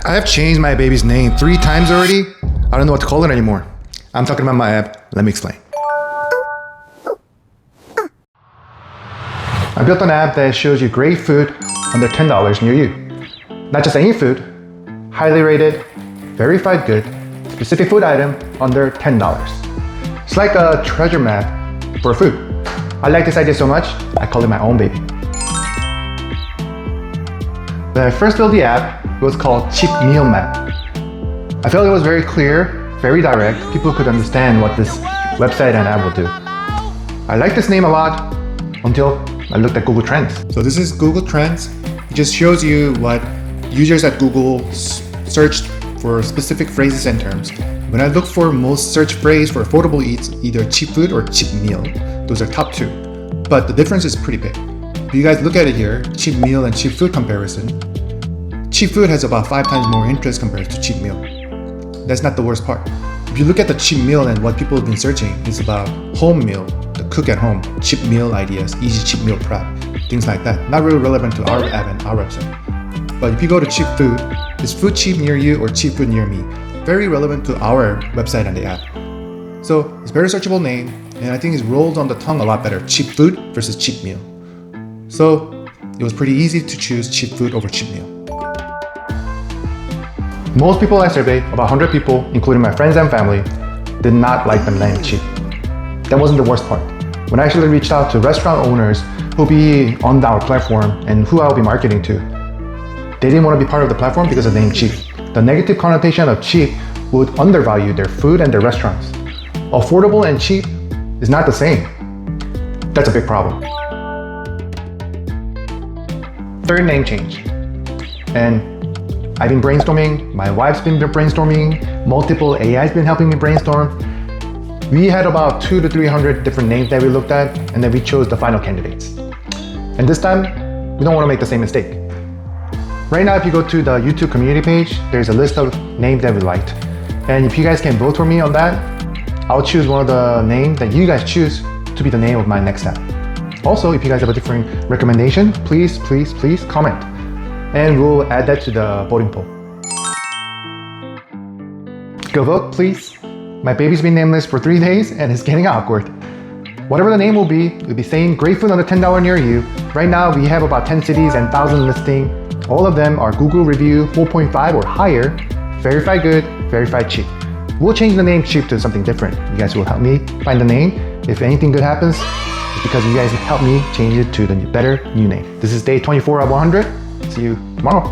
I have changed my baby's name 3 times already. I don't know what to call it anymore. I'm talking about my app. Let me explain. I built an app that shows you great food under $10 near you. Not just any food, highly rated, verified good, specific food item under $10. It's like a treasure map for food. I like this idea so much, I call it my own baby. When I first built the app, it was called CheapMealMap. I felt it was very clear, very direct. People could understand what this website and app will do. I liked this name a lot until I looked at Google Trends. So this is Google Trends. It just shows you what users at Google searched for specific phrases and terms. When I look for most search phrase for affordable eats, either cheap food or cheap meal. Those are top 2. But the difference is pretty big. If you guys look at it here, cheap meal and cheap food comparison, cheap food has about 5 times more interest compared to cheap meal. That's not the worst part. If you look at the cheap meal and what people have been searching, it's about home meal, the cook at home, cheap meal ideas, easy cheap meal prep, things like that. Not really relevant to our app and our website. But if you go to cheap food, is food cheap near you or cheap food near me? Very relevant to our website and the app. So it's a very searchable name, and I think it rolls on the tongue a lot better. Cheap food versus cheap meal. So it was pretty easy to choose cheap food over cheap meal. Most people I surveyed, about 100 people, including my friends and family, did not like the name cheap. That wasn't the worst part. When I actually reached out to restaurant owners who'll be on our platform and who I'll be marketing to, they didn't want to be part of the platform because of the name cheap. The negative connotation of cheap would undervalue their food and their restaurants. Affordable and cheap is not the same. That's a big problem. Third name change. And I've been brainstorming, my wife's been brainstorming, multiple AI's been helping me brainstorm. We had about 200 to 300 different names that we looked at, and then we chose the final candidates. And this time, we don't want to make the same mistake. Right now, if you go to the YouTube community page, there's a list of names that we liked. And if you guys can vote for me on that, I'll choose one of the names that you guys choose to be the name of my next app. Also, if you guys have a different recommendation, please comment. And we'll add that to the voting poll. Go vote, please. My baby's been nameless for 3 days and it's getting awkward. Whatever the name will be, it'll be saying great food under $10 near you. Right now, we have about 10 cities and 1,000 listing. All of them are Google review 4.5 or higher, verified good, verified cheap. We'll change the name cheap to something different. You guys will help me find the name. If anything good happens, it's because you guys help me change it to the better new name. This is day 24 of 100. See you tomorrow.